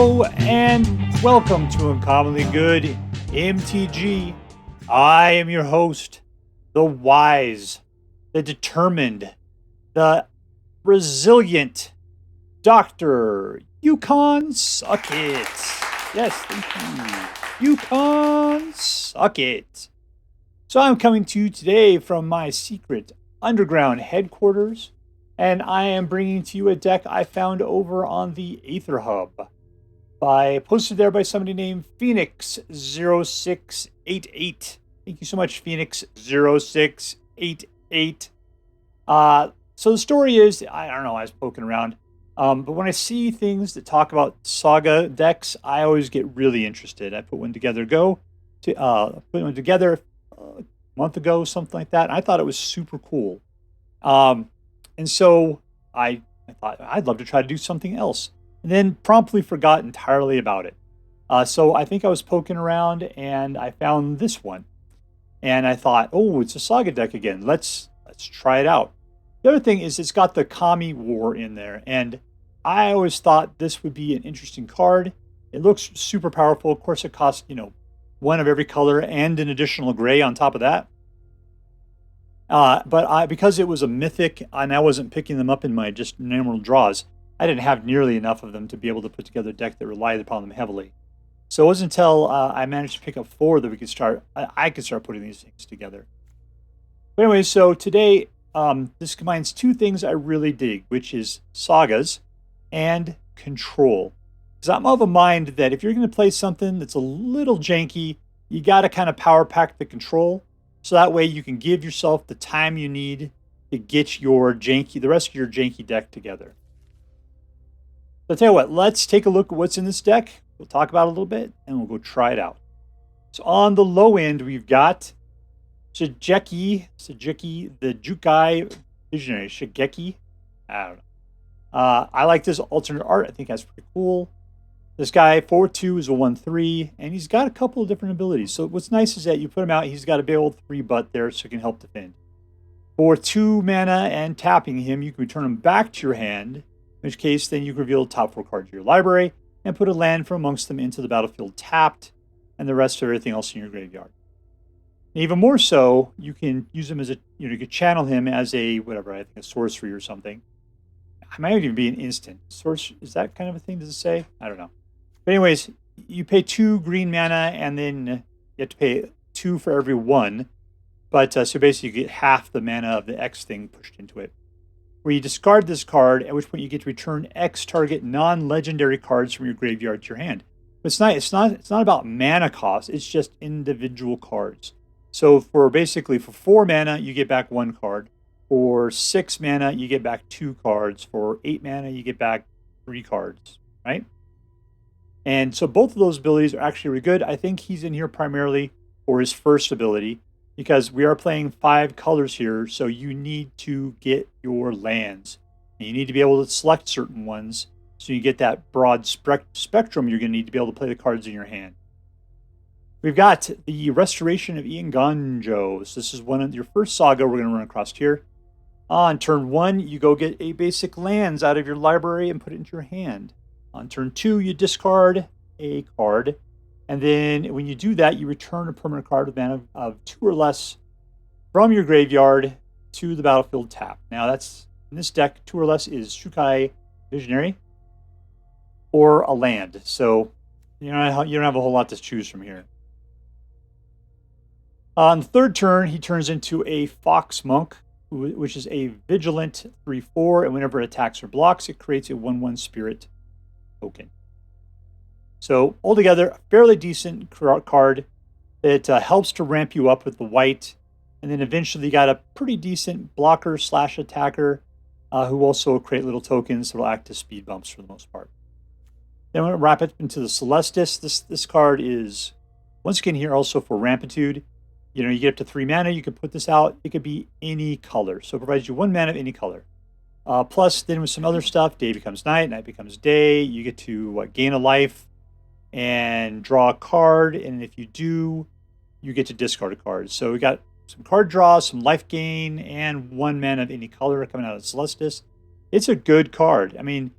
Hello and welcome to Uncommonly Good MTG. I am your host, the wise, the determined, the resilient Dr. Yukon Suckit. Yes, thank you. Yukon Suckit. So I'm coming to you today from my secret underground headquarters, and I am bringing to you a deck I found over on the Aether Hub. Posted there by somebody named Phoenix0688. Thank you so much, Phoenix0688. So the story is, I don't know, I was poking around. But when I see things that talk about Saga decks, I always get really interested. I put one together a month ago, something like that. And I thought it was super cool. And so I thought I'd love to try to do something else. And then promptly forgot entirely about it. So I think I was poking around and I found this one. And I thought, oh, it's a Saga deck again. Let's try it out. The other thing is it's got the Kami War in there. And I always thought this would be an interesting card. It looks super powerful. Of course, it costs, one of every color and an additional gray on top of that. But because it was a mythic and I wasn't picking them up in my just normal draws, I didn't have nearly enough of them to be able to put together a deck that relied upon them heavily. So it wasn't until I managed to pick up 4 that we could start. I could start putting these things together. But anyway, so today this combines 2 things I really dig, which is Sagas and Control. Because I'm of a mind that if you're going to play something that's a little janky, you got to kind of power pack the Control, so that way you can give yourself the time you need to get the rest of your janky deck together. So I'll tell you what, let's take a look at what's in this deck. We'll talk about it a little bit, and we'll go try it out. So on the low end, we've got Shigeki, the Jukai Visionary. Shigeki? I don't know. I like this alternate art. I think that's pretty cool. This guy, 4/2, is a 1/3, and he's got a couple of different abilities. So what's nice is that you put him out, he's got a big old 3-butt there, so he can help defend. For 2 mana and tapping him, you can return him back to your hand, in which case then you can reveal the top 4 cards of your library and put a land from amongst them into the battlefield tapped, and the rest of everything else in your graveyard. And even more so, you can use him as you could channel him as a sorcery or something. I might even be an instant. Is that kind of a thing, does it say? I don't know. But anyways, you pay 2 green mana, and then you have to pay 2 for every 1. But so basically you get half the mana of the X thing pushed into it. Where you discard this card, at which point you get to return X target non-legendary cards from your graveyard to your hand. But it's not about mana cost, it's just individual cards. So for 4 mana, you get back 1 card. For 6 mana, you get back 2 cards. For 8 mana, you get back 3 cards, right? And so both of those abilities are actually really good. I think he's in here primarily for his first ability, because we are playing 5 colors here, so you need to get your lands. And you need to be able to select certain ones, so you get that broad spectrum you're going to need to be able to play the cards in your hand. We've got the Restoration of Eiganjo. So this is one of your first Saga we're going to run across here. On turn 1, you go get a basic lands out of your library and put it into your hand. On turn 2, you discard a card. And then when you do that, you return a permanent card with mana of 2 or less from your graveyard to the battlefield tap. Now that's, in this deck, 2 or less is Jukai Visionary or a land. So you don't have a whole lot to choose from here. On the 3rd turn, he turns into a Fox Monk, which is a Vigilant 3/4, and whenever it attacks or blocks, it creates a 1/1 Spirit token. So altogether, a fairly decent card that helps to ramp you up with the white, and then eventually you got a pretty decent blocker/attacker who also create little tokens that will act as speed bumps for the most part. Then we're going to wrap it into the Celestus. This card is, once again here, also for Rampitude. You get up to 3 mana, you can put this out. It could be any color. So it provides you 1 mana of any color. Plus, then with some other stuff, day becomes night, night becomes day. You get to gain a life and draw a card. And if you do, you get to discard a card. So we got some card draw, some life gain, and 1 mana of any color coming out of Celestus. It's a good card. I mean,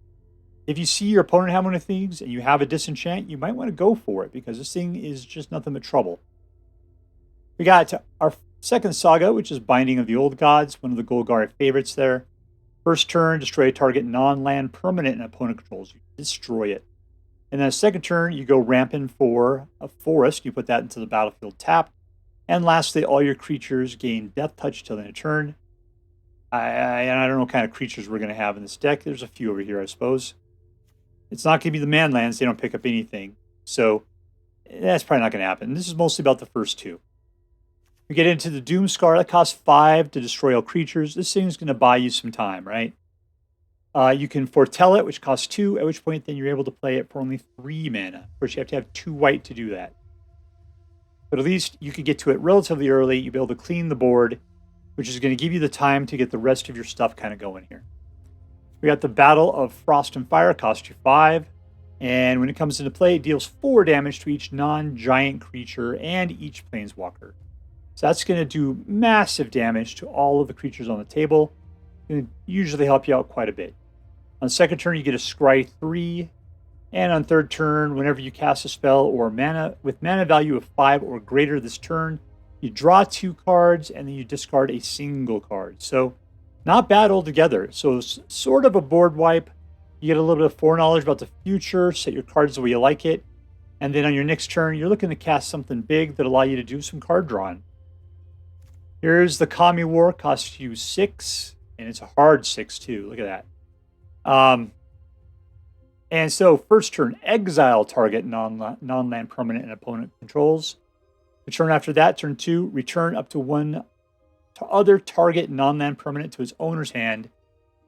If you see your opponent have one of these and you have a disenchant, you might want to go for it because this thing is just nothing but trouble. We got our second saga, which is Binding of the Old Gods, one of the Golgari favorites there. First turn, destroy a target non-land permanent an opponent controls. You destroy it. And then second turn, you go rampant for a forest. You put that into the battlefield tapped. And lastly, all your creatures gain Death Touch till the end of turn. And I don't know what kind of creatures we're going to have in this deck. There's a few over here, I suppose. It's not going to be the manlands. They don't pick up anything. So that's probably not going to happen. This is mostly about the first two. We get into the Doomskar. That costs 5 to destroy all creatures. This thing's going to buy you some time, right? You can foretell it, which costs 2, at which point then you're able to play it for only 3 mana. Of course, you have to have 2 white to do that. But at least you can get to it relatively early. You'll be able to clean the board, which is going to give you the time to get the rest of your stuff kind of going here. We got the Battle of Frost and Fire, costs you 5. And when it comes into play, it deals 4 damage to each non-giant creature and each planeswalker. So that's going to do massive damage to all of the creatures on the table. It's going to usually help you out quite a bit. On second turn, you get a Scry 3. And on third turn, whenever you cast a spell or mana with mana value of 5 or greater this turn, you draw 2 cards and then you discard a single card. So not bad altogether. So it's sort of a board wipe. You get a little bit of foreknowledge about the future, set your cards the way you like it. And then on your next turn, you're looking to cast something big that allow you to do some card drawing. Here's the Kami War, costs you 6, and it's a hard 6 too. Look at that. And so first turn, exile target non-land permanent and opponent controls. The turn after that, turn 2, return up to 1 to other target non-land permanent to its owner's hand,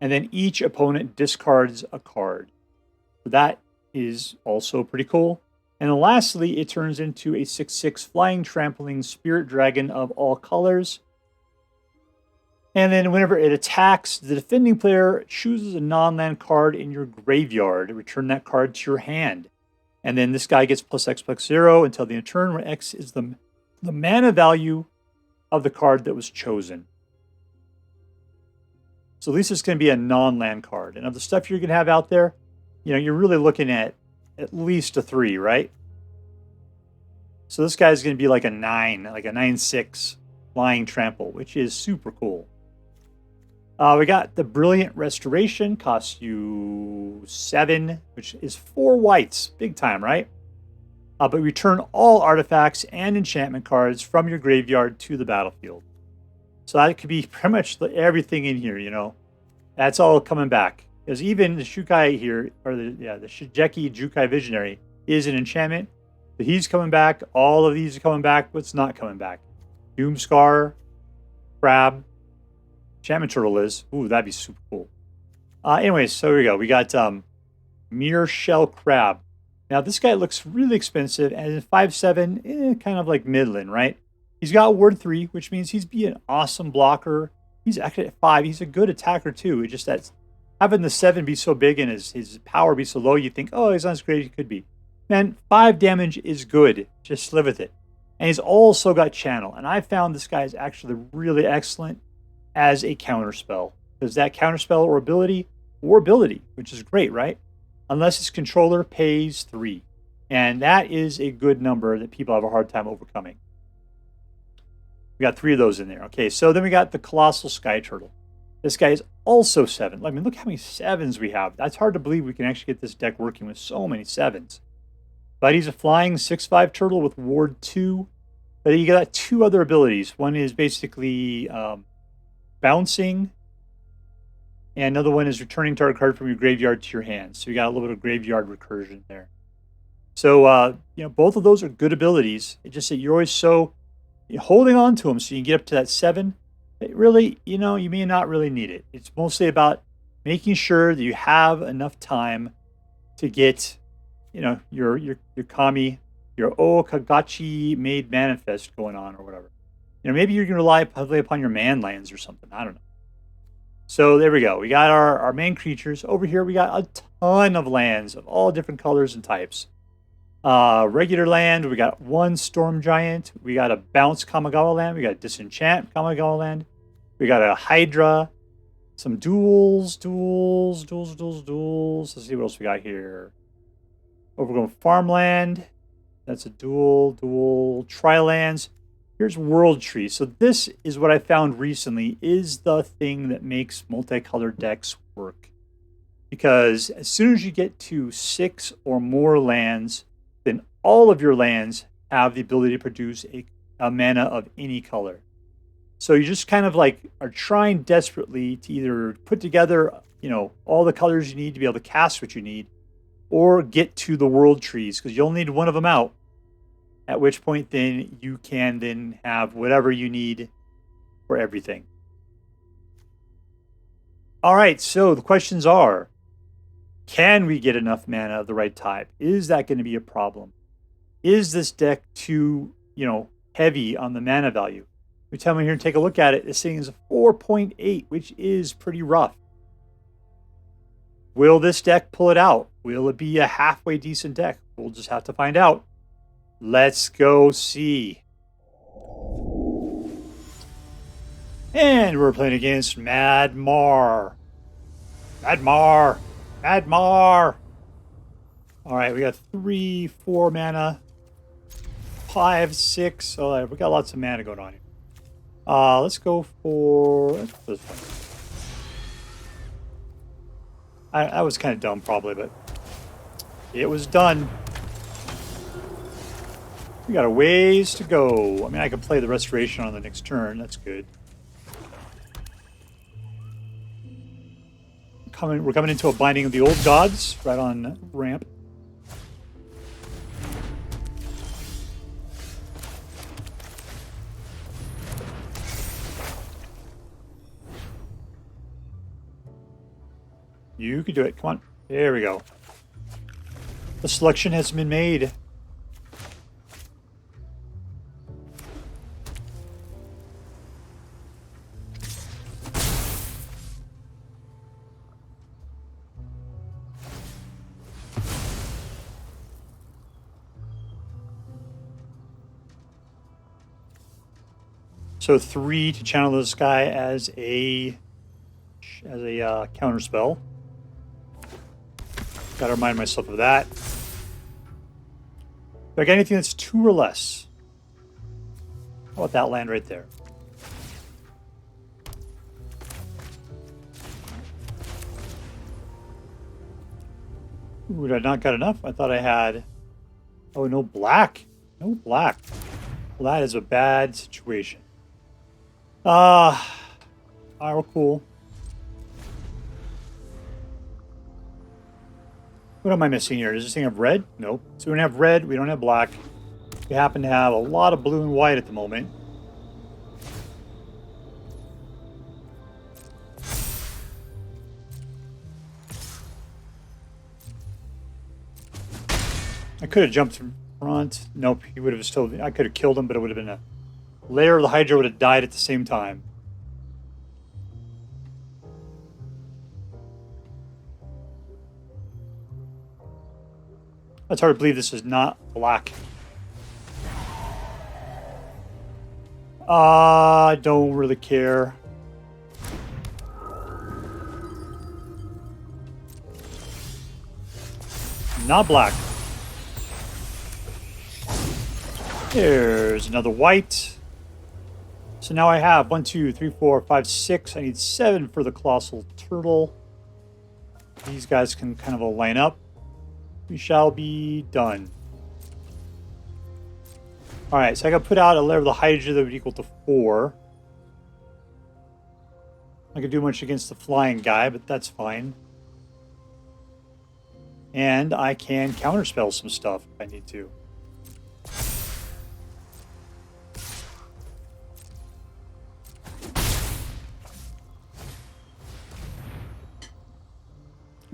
and then each opponent discards a card. So that is also pretty cool. And then lastly, it turns into a 6/6 flying trampling spirit dragon of all colors. And then whenever it attacks, the defending player chooses a non-land card in your graveyard. Return that card to your hand. And then this guy gets +X/+0 until the end of turn, where X is the mana value of the card that was chosen. So at least it's going to be a non-land card. And of the stuff you're going to have out there, you're really looking at least a 3, right? So this guy's going to be like a 9, like a 9/6 flying trample, which is super cool. We got the Brilliant Restoration, costs you 7, which is 4 whites. Big time, right? But return all artifacts and enchantment cards from your graveyard to the battlefield. So that could be pretty much everything in here, That's all coming back. Because even the Jukai here, or the Shigeki Jukai Visionary is an enchantment. So he's coming back. All of these are coming back. What's not coming back? Doomskar, Crab, Enchantment Turtle is. Ooh, that'd be super cool. Anyways, so here we go. We got Mirrorshell Crab. Now, this guy looks really expensive, and 5/7, kind of like middling, right? He's got Ward 3, which means he's be an awesome blocker. He's actually at 5. He's a good attacker, too. It's just that having the 7 be so big and his power be so low, you think, oh, he's not as great as he could be. Man, 5 damage is good. Just live with it. And he's also got Channel. And I found this guy is actually really excellent as a counterspell. Because that counterspell or ability, which is great, right? Unless his controller pays 3. And that is a good number that people have a hard time overcoming. We got 3 of those in there. Okay, so then we got the Colossal Skyturtle. This guy is also 7. I mean, look how many 7s we have. That's hard to believe we can actually get this deck working with so many 7s. But he's a flying 6/5 turtle with Ward 2. But you got 2 other abilities. One is basically bouncing. And another one is returning target card from your graveyard to your hand. So you got a little bit of graveyard recursion there. So, both of those are good abilities. It's just that you're always holding on to them so you can get up to that 7. It really, you may not really need it. It's mostly about making sure that you have enough time to get, your Kami, your Okagachi made manifest going on or whatever. Maybe you're going to rely heavily upon your man lands or something. I don't know. So there we go. We got our main creatures. Over here, we got a ton of lands of all different colors and types. Regular land, we got 1 Storm Giant. We got a Bounce Kamigawa land. We got a Disenchant Kamigawa land. We got a Hydra. Some duels. Let's see what else we got here. Overgrown Farmland. That's a duel. Tri-lands. Here's World Tree. So this is what I found recently is the thing that makes multicolored decks work. Because as soon as you get to 6 or more lands, then all of your lands have the ability to produce a mana of any color. So you just kind of like are trying desperately to either put together, all the colors you need to be able to cast what you need, or get to the world trees, because you'll need one of them out. At which point then you can then have whatever you need for everything. All right, so the questions are, can we get enough mana of the right type? Is that going to be a problem? Is this deck too, heavy on the mana value? We tell me here and take a look at it. This thing is a 4.8, which is pretty rough. Will this deck pull it out? Will it be a halfway decent deck? We'll just have to find out. Let's go see. And we're playing against MadMar. MadMar. All right, we got 3, 4 mana. 5, 6. Oh, we got lots of mana going on here. Let's go for this one. I was kind of dumb probably, but it was done. We got a ways to go. I mean, I could play the Restoration on the next turn. That's good. We're coming into a Binding of the Old Gods right on ramp. You can do it. Come on. There we go. The selection has been made. So 3 to channel the sky as a counter spell. Got to remind myself of that. Do I got anything that's 2 or less? How about that land right there? Ooh, did I not got enough? I thought I had... Oh, no black. No black. Well, that is a bad situation. Alright, we're cool. What am I missing here? Does this thing have red? Nope. So we don't have red, we don't have black. We happen to have a lot of blue and white at the moment. I could have jumped in front. Nope, he would have still... I could have killed him, but it would have been a... Lair of the Hydra would have died at the same time. It's hard to believe this is not black. I don't really care. Not black. There's another white. So now I have 1, 2, 3, 4, 5, 6. I need 7 for the Colossal Turtle. These guys can kind of all line up. We shall be done. Alright, so I got to put out a Lair of the Hydra that would equal to 4. I could do much against the flying guy, but that's fine. And I can counterspell some stuff if I need to.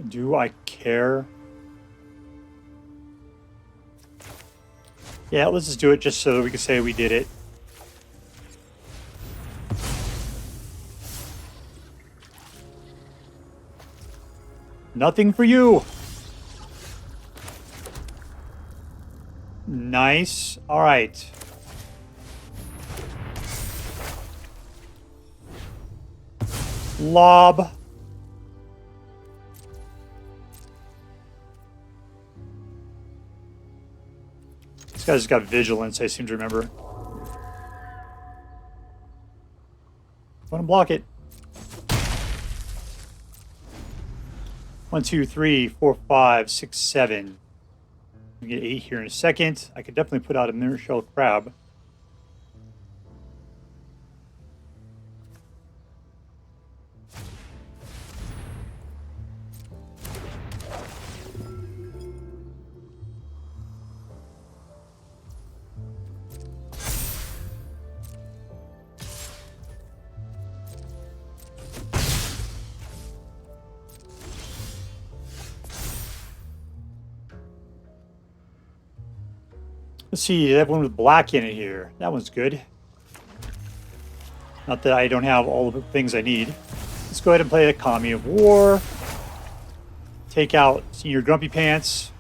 Do I care? Yeah, let's just do it just so that we can say we did it. Nothing for you. Nice. All right. Lob. This guy's got vigilance, I seem to remember. Want to block it. 1, 2, 3, 4, 5, 6, 7. We get 8 here in a second. I could definitely put out a Mirrorshell Crab. Let's see, I have one with black in it here. That one's good. Not that I don't have all the things I need. Let's go ahead and play a Economy of War. Take out Senior Grumpy Pants.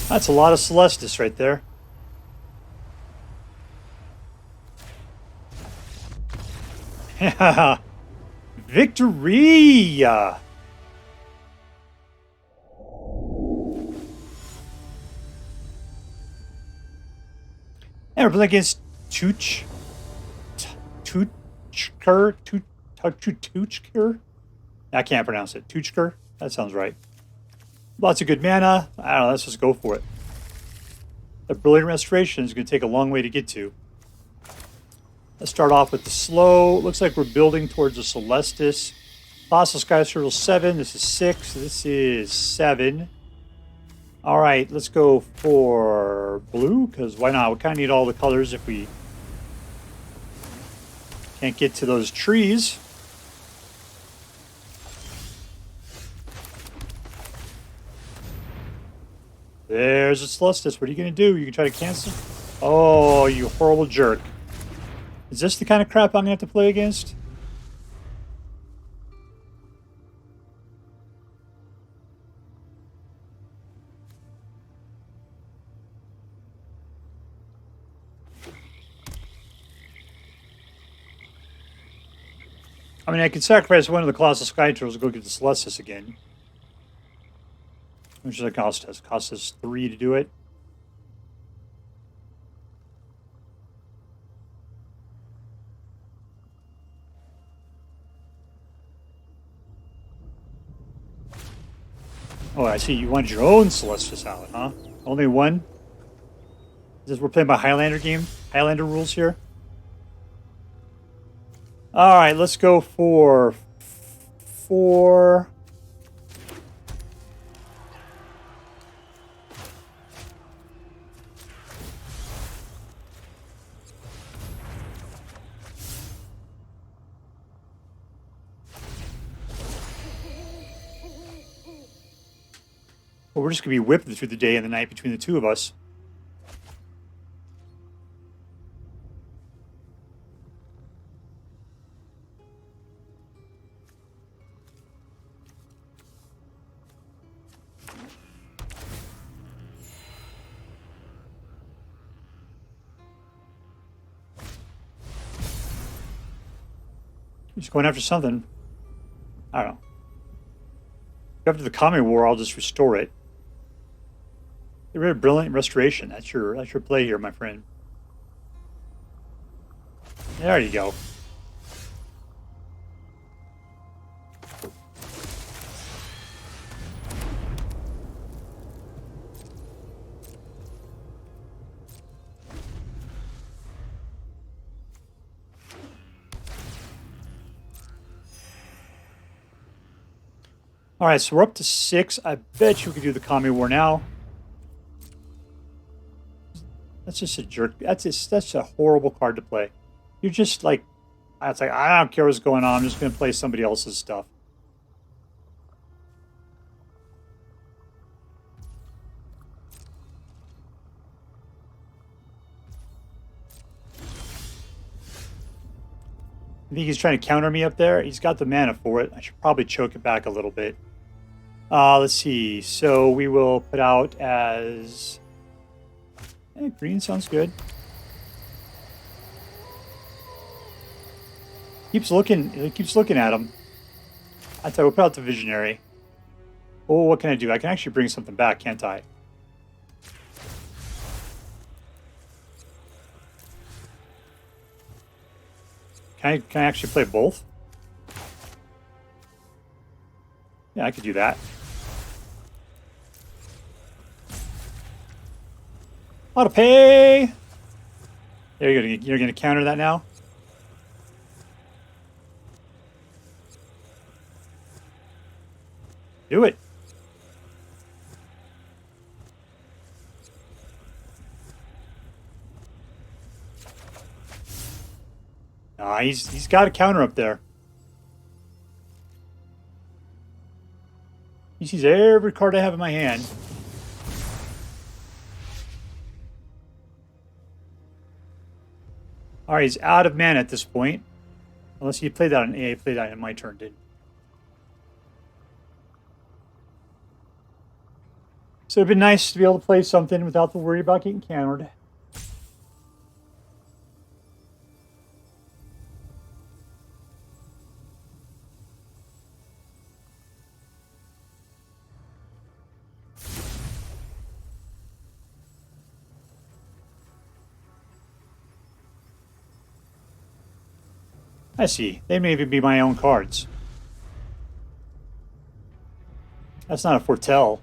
That's a lot of Celestus right there. Victory! And we're playing against Toocker. I can't pronounce it. Toocker? That sounds right. Lots of good mana. I don't know, let's just go for it. The Brilliant Restoration is going to take a long way to get to. Let's start off with the slow. Looks like we're building towards the Celestus. Colossal Skyturtle 7. This is 6. This is 7. All right, let's go for blue, because why not? We kind of need all the colors if we can't get to those trees. There's a Celestus. What are you going to do? You can try to cancel? Oh, you horrible jerk. Is this the kind of crap I'm going to have to play against? I mean, I can sacrifice one of the Colossal Skyturtles to go get the Celestus again. How much does it cost us? It costs us 3 to do it. Oh, I see. You wanted your own Celestus out, huh? Only one? We're playing by Highlander game? Highlander rules here? Alright, let's go for 4. Well, we're just going to be whipping through the day and the night between the two of us. He's going after something. I don't know. After the Common War, I'll just restore it. Get rid of Brilliant Restoration. That's your play here, my friend. There you go. All right, so we're up to 6. I bet you we could do the Kami War now. That's just a jerk. That's a horrible card to play. You're just like, it's like, I don't care what's going on. I'm just going to play somebody else's stuff. I think he's trying to counter me up there. He's got the mana for it. I should probably choke it back a little bit. Let's see. So we will put out as... green sounds good. He keeps looking at him. I thought we'll put out the Visionary. Oh, what can I do? I can actually bring something back, can't I? Can I actually play both? Yeah, I could do that. Auto pay. There you go. You're gonna counter that now. Do it. Nah, he's got a counter up there. He sees every card I have in my hand. All right, he's out of mana at this point. Unless he played that on A, played that in my turn, didn't. So it'd been nice to be able to play something without the worry about getting countered. I see. They may even be my own cards. That's not a foretell.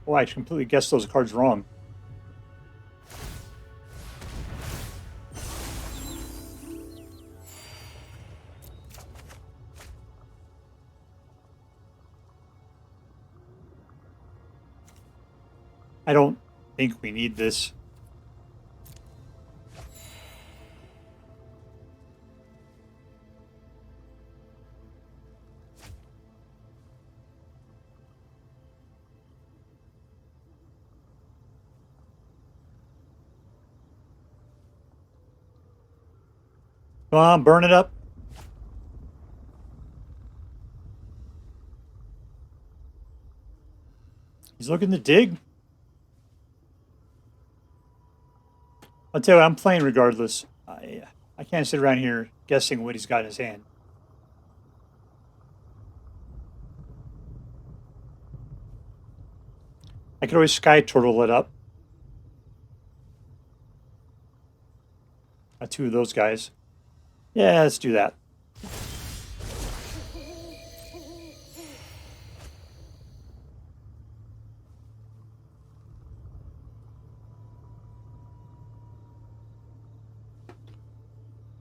Oh, I completely guessed those cards wrong. I don't think we need this. Come on, burn it up. He's looking to dig. I'll tell you what, I'm playing regardless. I can't sit around here guessing what he's got in his hand. I could always Skyturtle it up. Got 2 of those guys. Yeah, let's do that.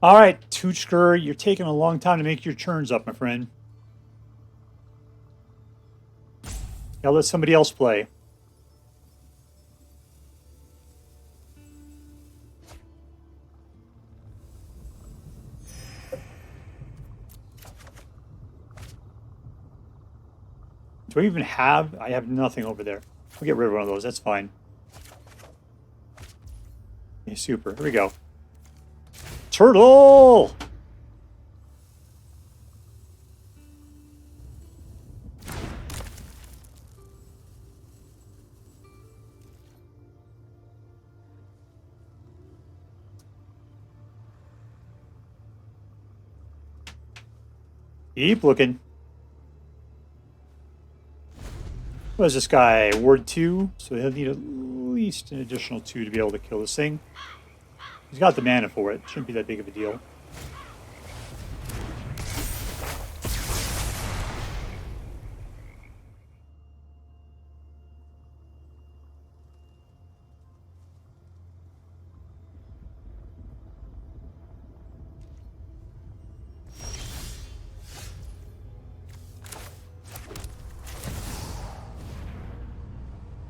All right, Toocker, you're taking a long time to make your turns up, my friend. I'll let somebody else play. Do I even have? I have nothing over there. We'll get rid of one of those. That's fine. Okay, super. Here we go. Turtle! Keep looking. What is this guy? Ward 2, so he'll need at least an additional 2 to be able to kill this thing. He's got the mana for it. Shouldn't be that big of a deal.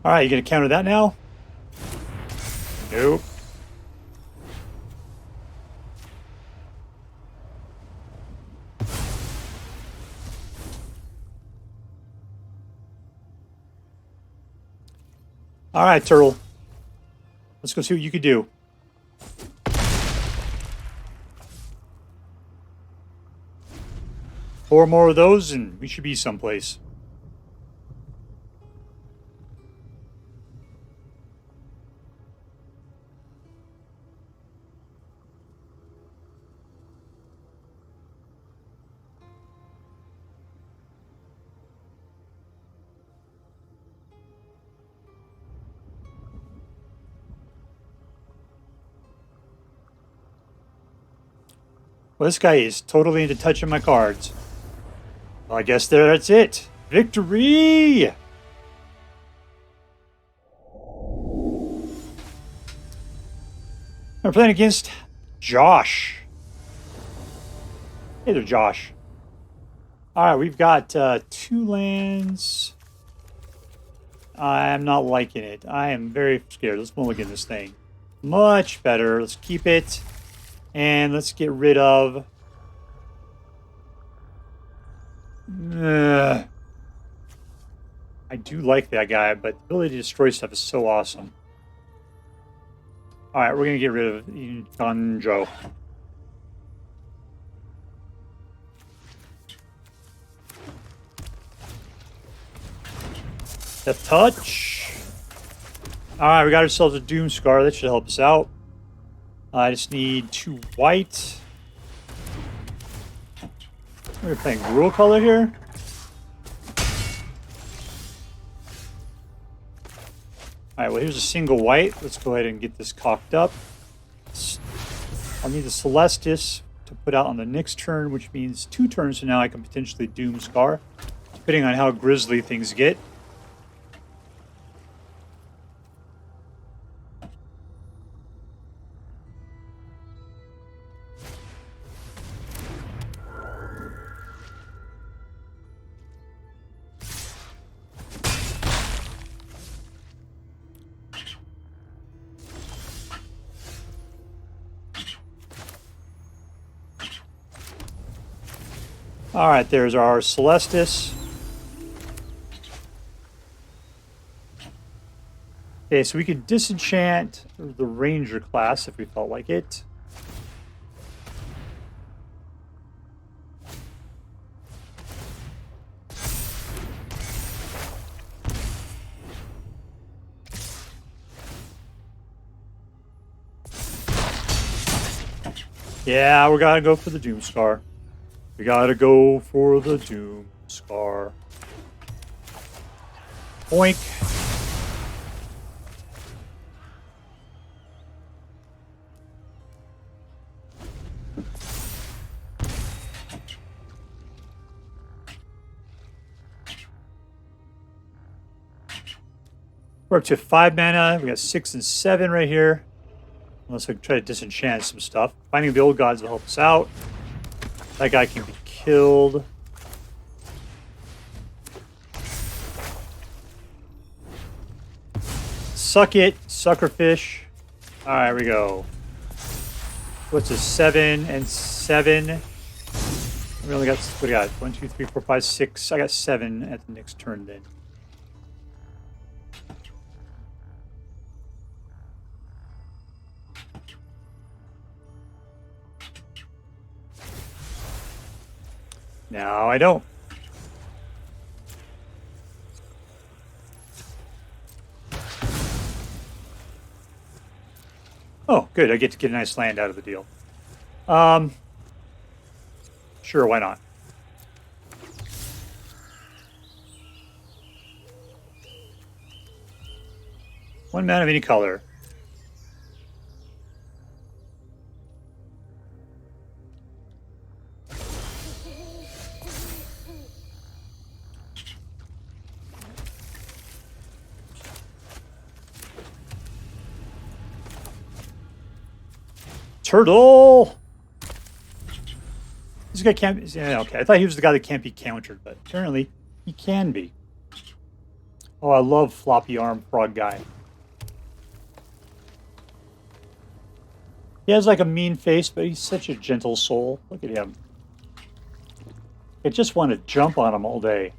All right, you gonna counter that now? Nope. All right, Turtle. Let's go see what you can do. Four more of those, and we should be someplace. Well, this guy is totally into touching my cards. Well, I guess that's it. Victory! I'm playing against Josh. Hey there, Josh. Alright, we've got 2 lands. I'm not liking it. I am very scared. Let's mulligan this thing. Much better. Let's keep it. And let's get rid of... I do like that guy, but the ability to destroy stuff is so awesome. Alright, we're going to get rid of Eiganjo. Death Touch. Alright, we got ourselves a Doomskar. That should help us out. I just need 2 white. We're playing rule color here. Alright, well here's a single white. Let's go ahead and get this cocked up. I'll need the Celestus to put out on the next turn, which means 2 turns from now I can potentially Doomskar, depending on how grisly things get. Alright, there's our Celestus. Okay, so we could disenchant the Ranger class if we felt like it. Yeah, we gotta go for the Doomskar. We gotta go for the Doomskar. Boink. We're up to 5 mana. We got 6 and 7 right here. Unless I try to disenchant some stuff. Finding the old gods will help us out. That guy can be killed. Suck it, suckerfish. Alright, we go. What's this? 7 and 7. We only got, what do we got? 1, 2, 3, 4, 5, 6. I got 7 at the next turn then. Now I don't. Oh, good. I get to get a nice land out of the deal. Sure, why not? One mana of any color. Turtle! This guy can't... Yeah, okay, I thought he was the guy that can't be countered, but apparently he can be. Oh, I love floppy arm frog guy. He has like a mean face, but he's such a gentle soul. Look at him. I just want to jump on him all day.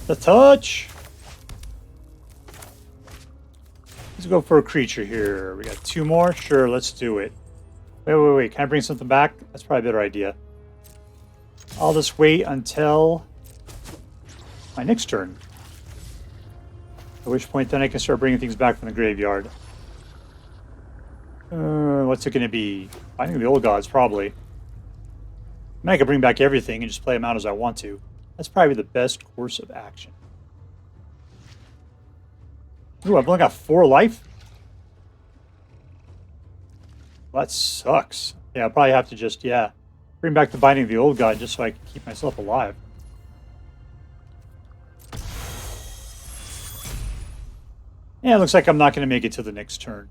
The touch! Let's go for a creature here. We got 2 more? Sure, let's do it. Wait. Can I bring something back? That's probably a better idea. I'll just wait until my next turn. At which point then I can start bringing things back from the graveyard. What's it going to be? Finding the old gods, probably. I mean, I could bring back everything and just play them out as I want to. That's probably the best course of action. Ooh, I've only got 4 life? Well, that sucks. Yeah, I'll probably have to just, bring back the Binding of the Old God just so I can keep myself alive. Yeah, it looks like I'm not going to make it to the next turn.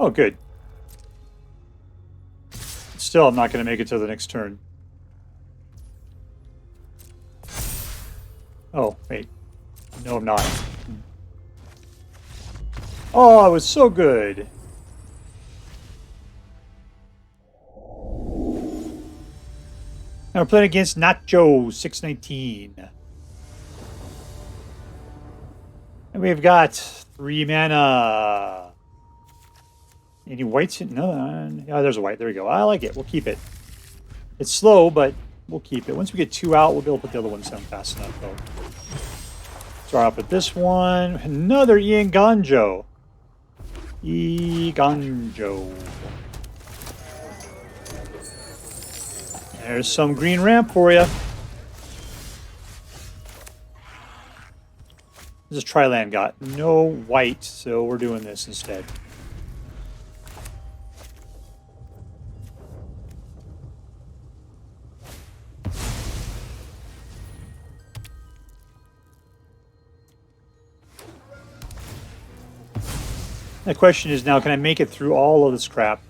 Oh, good. Still, I'm not going to make it to the next turn. Oh, wait. No, I'm not. Oh, I was so good. Now we're playing against Nacho 619. And we've got 3 mana. Any whites? No. Yeah, there's a white. There we go. I like it. We'll keep it. It's slow, but we'll keep it. Once we get 2 out, we'll be able to put the other ones down fast enough, though. Start off with this one. Another Eiganjo. Eiganjo. There's some green ramp for you. This is Tri-Land got no white, so we're doing this instead. The question is now, can I make it through all of this crap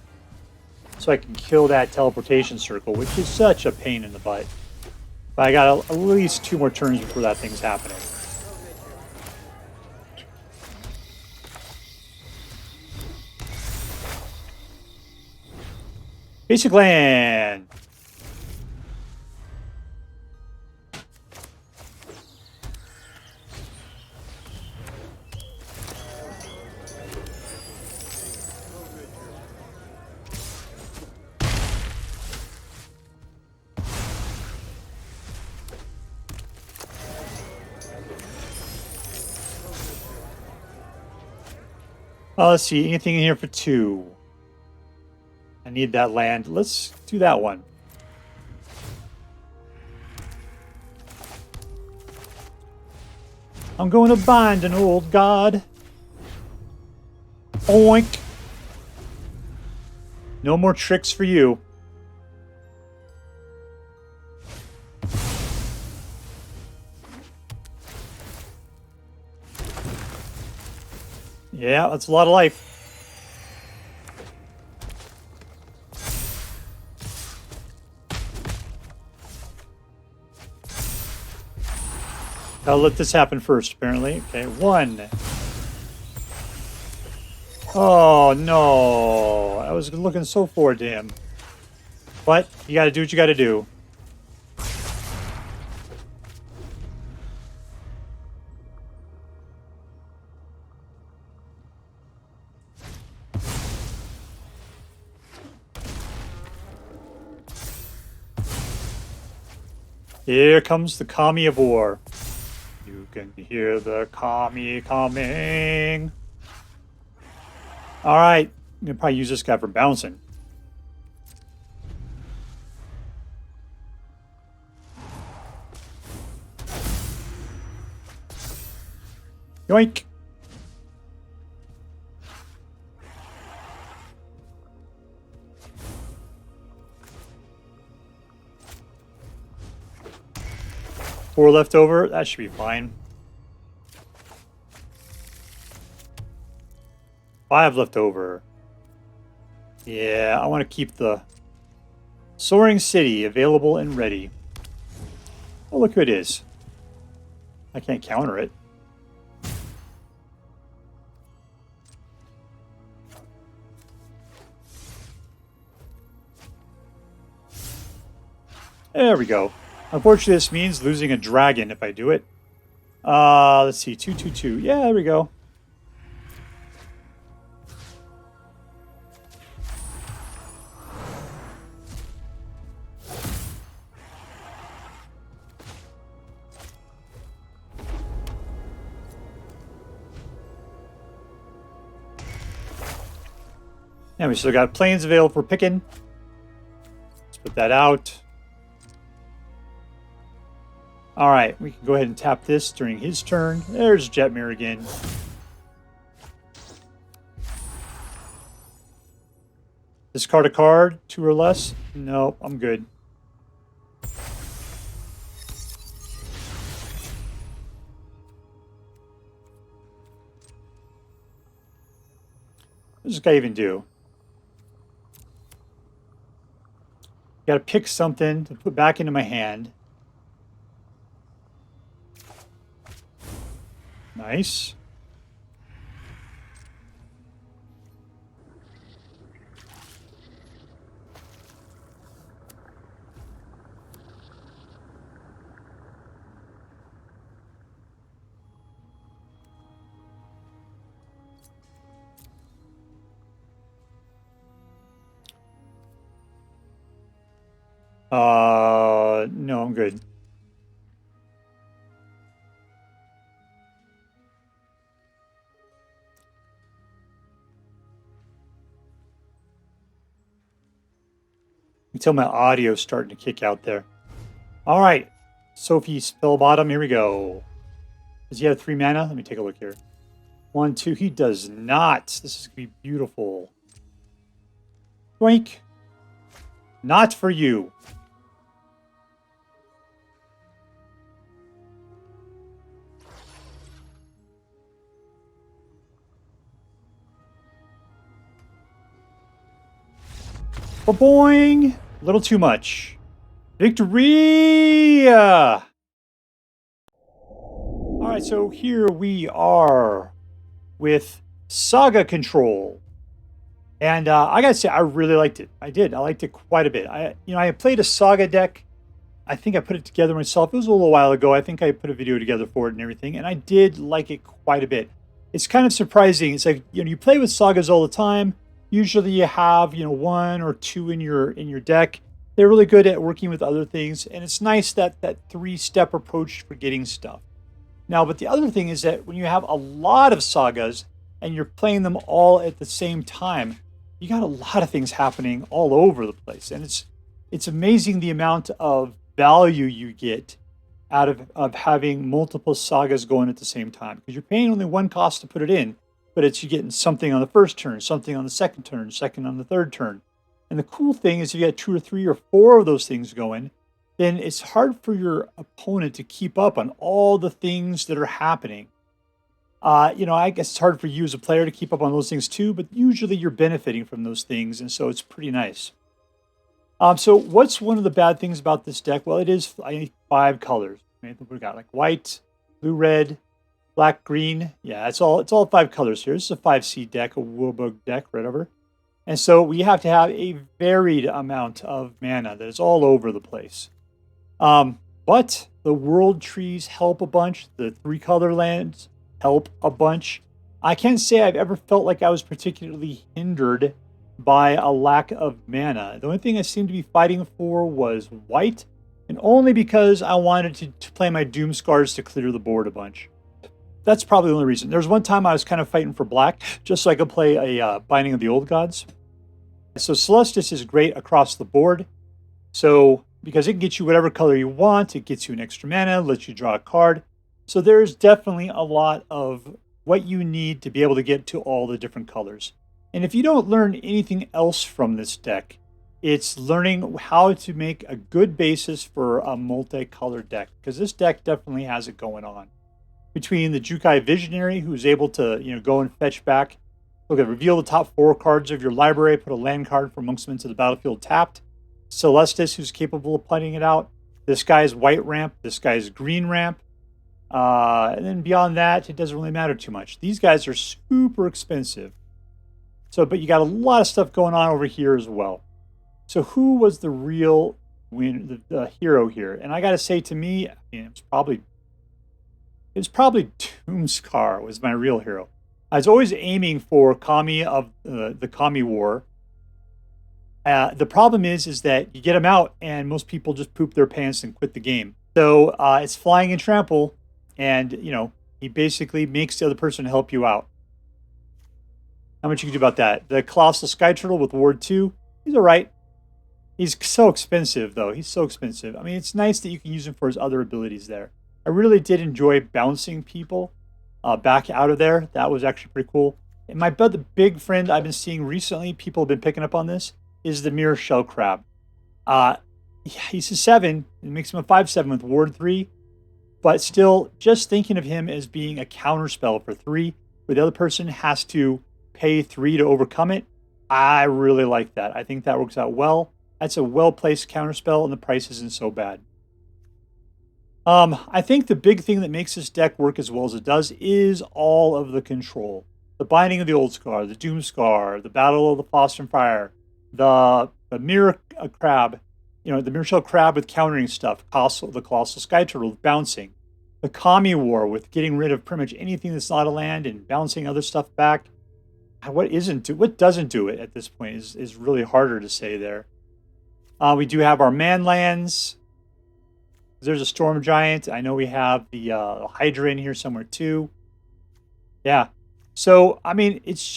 so I can kill that teleportation circle, which is such a pain in the butt. But I got at least 2 more turns before that thing's happening. Basic land! Let's see, anything in here for 2? I need that land. Let's do that one. I'm going to bind an old god. Oink. No more tricks for you. Yeah, that's a lot of life. I'll let this happen first, apparently. Okay, 1. Oh, no. I was looking so forward to him. But you gotta do what you gotta do. Here comes the Kami of War. You can hear the Kami coming. Alright. I'm going to probably use this guy for bouncing. Yoink! Four left over. That should be fine. 5 left over. Yeah, I want to keep the Soaring City available and ready. Oh, look who it is. I can't counter it. There we go. Unfortunately, this means losing a dragon if I do it. Let's see. 2/2/2. Yeah, there we go. And we still got planes available for picking. Let's put that out. All right, we can go ahead and tap this during his turn. There's Jetmir again. Discard a card, 2 or less. No, I'm good. What does this guy even do? Got to pick something to put back into my hand. Nice. No, I'm good. Until my audio's starting to kick out there. All right. Sophie Spellbottom, here we go. Does he have 3 mana? Let me take a look here. 1, 2. He does not. This is going to be beautiful. Doink. Not for you. Boing! A little too much. Victory! All right, so here we are with Saga Control. And I gotta say, I really liked it. I did. I liked it quite a bit. I played a Saga deck. I think I put it together myself. It was a little while ago. I think I put a video together for it and everything. And I did like it quite a bit. It's kind of surprising. It's like, you play with Sagas all the time. Usually you have, 1 or 2 in your deck. They're really good at working with other things. And it's nice that 3-step approach for getting stuff. Now, but the other thing is that when you have a lot of Sagas and you're playing them all at the same time, you got a lot of things happening all over the place. And it's amazing the amount of value you get out of having multiple Sagas going at the same time. Because you're paying only 1 cost to put it in, but you're getting something on the first turn, something on the second turn, second on the third turn. And the cool thing is if you got 2 or 3 or 4 of those things going, then it's hard for your opponent to keep up on all the things that are happening. I guess it's hard for you as a player to keep up on those things too, but usually you're benefiting from those things, and so it's pretty nice. So what's one of the bad things about this deck? Well, it is 5 colors. We've got like white, blue, red, black, green. Yeah, it's all 5 colors here. This is a 5C deck, a Woolbug deck, whatever. And so we have to have a varied amount of mana that is all over the place. But the world trees help a bunch. The 3-color lands help a bunch. I can't say I've ever felt like I was particularly hindered by a lack of mana. The only thing I seemed to be fighting for was white, and only because I wanted to play my Doomskars to clear the board a bunch. That's probably the only reason. There was one time I was kind of fighting for black, just so I could play a Binding of the Old Gods. So Celestus is great across the board. So because it can get you whatever color you want, it gets you an extra mana, lets you draw a card. So there's definitely a lot of what you need to be able to get to all the different colors. And if you don't learn anything else from this deck, it's learning how to make a good basis for a multicolored deck, because this deck definitely has it going on. Between the Jukai Visionary, who's able to go and fetch back, look at reveal the top 4 cards of your library, put a land card from amongst them into the battlefield tapped. Celestus, who's capable of putting it out. This guy's white ramp. This guy's green ramp. And then beyond that, it doesn't really matter too much. These guys are super expensive. So, but you got a lot of stuff going on over here as well. So who was the real the hero here? And I got to say, to me, it was probably Doomskar was my real hero. I was always aiming for Kami of the Kami War. The problem is that you get him out and most people just poop their pants and quit the game. So it's flying and trample, and he basically makes the other person help you out. How much you can do about that? The Colossal Skyturtle with Ward 2, he's all right. He's so expensive, though. He's so expensive. I mean, it's nice that you can use him for his other abilities there. I really did enjoy bouncing people back out of there. That was actually pretty cool. And the big friend I've been seeing recently, people have been picking up on this, is the Mirrorshell Crab. He's a 7. It makes him a 5/7 with Ward 3. But still, just thinking of him as being a counterspell for 3, where the other person has to pay 3 to overcome it, I really like that. I think that works out well. That's a well-placed counterspell, and the price isn't so bad. I think the big thing that makes this deck work as well as it does is all of the control. The Binding of the Oldskar, the Doomskar, the Battle of the Frost and Fire, the Mirror Crab, the Mirrorshell Crab with countering stuff, the Colossal Skyturtle with bouncing, the Kami War with getting rid of pretty much anything that's not a land and bouncing other stuff back. What doesn't do it at this point is really harder to say there. We do have our man lands. There's a Storm Giant. I know we have the Hydra in here somewhere too. Yeah. So, I mean, it's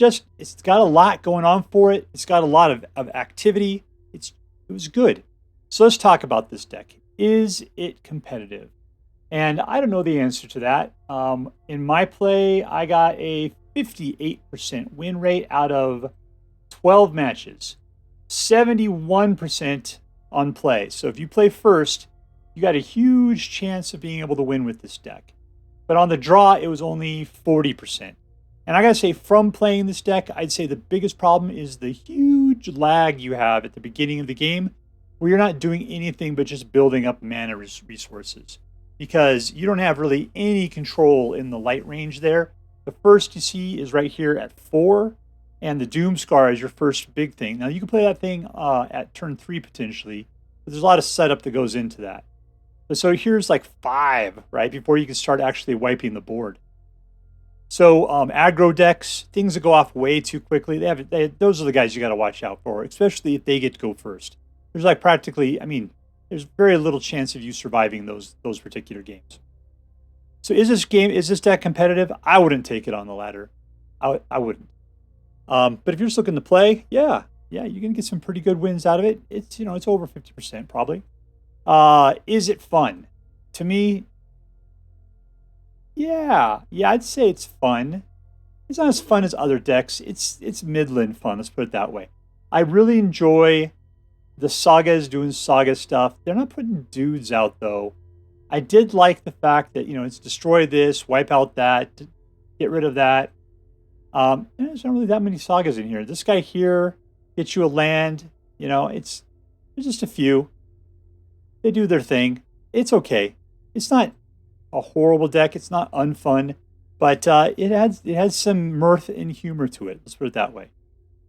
got a lot going on for it. It's got a lot of activity. It was good. So let's talk about this deck. Is it competitive? And I don't know the answer to that. In my play, I got a 58% win rate out of 12 matches. 71% on play. So if you play first, you got a huge chance of being able to win with this deck. But on the draw, it was only 40%. And I gotta say, from playing this deck, I'd say the biggest problem is the huge lag you have at the beginning of the game, where you're not doing anything but just building up mana resources. Because you don't have really any control in the light range there. The first you see is right here at 4, and the Doomskar is your first big thing. Now, you can play that thing at turn 3 potentially, but there's a lot of setup that goes into that. So here's like 5, right, before you can start actually wiping the board. So aggro decks, things that go off way too quickly, those are the guys you got to watch out for, especially if they get to go first. There's like there's very little chance of you surviving those particular games. So is this deck competitive? I wouldn't take it on the ladder. I wouldn't. But if you're just looking to play, yeah, you're gonna get some pretty good wins out of it. It's it's over 50% probably. Is it fun? To me, yeah, I'd say it's fun. It's not as fun as other decks. It's midland fun. Let's put it that way. I really enjoy the SAGAs doing SAGA stuff. They're not putting dudes out though. I did like the fact that it's destroy this, wipe out that, get rid of that. There's not really that many SAGAs in here. This guy here gets you a land. There's just a few. They do their thing. It's okay. It's not a horrible deck. It's not unfun, but it has some mirth and humor to it. Let's put it that way.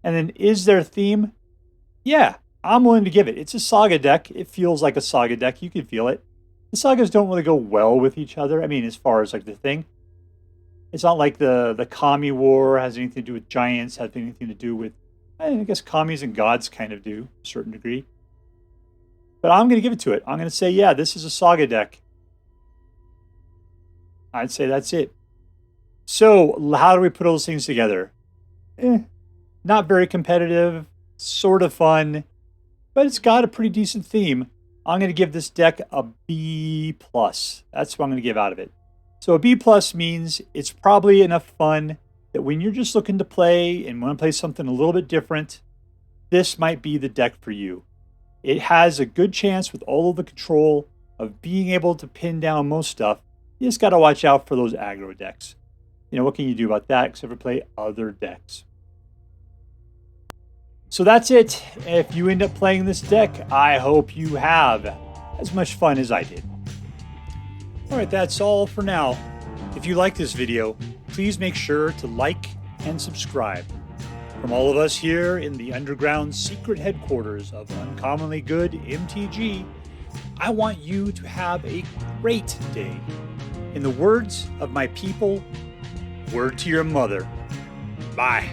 And then, is there a theme? Yeah, I'm willing to give it. It's a SAGA deck. It feels like a SAGA deck. You can feel it. The SAGAs don't really go well with each other. I mean, as far as like the thing, it's not like the Kami War has anything to do with giants. Has anything to do with, I guess Kamis and gods kind of do to a certain degree. But I'm going to give it to it. I'm going to say, yeah, this is a SAGA deck. I'd say that's it. So, how do we put all those things together? Not very competitive, sort of fun, but it's got a pretty decent theme. I'm going to give this deck a B+. That's what I'm going to give out of it. So a B plus means it's probably enough fun that when you're just looking to play and want to play something a little bit different, this might be the deck for you. It has a good chance with all of the control of being able to pin down most stuff. You just got to watch out for those aggro decks. You know, what can you do about that except for play other decks? So that's it. If you end up playing this deck, I hope you have as much fun as I did. Alright, that's all for now. If you like this video, please make sure to like and subscribe. From all of us here in the underground secret headquarters of Uncommonly Good MTG, I want you to have a great day. In the words of my people, word to your mother. Bye.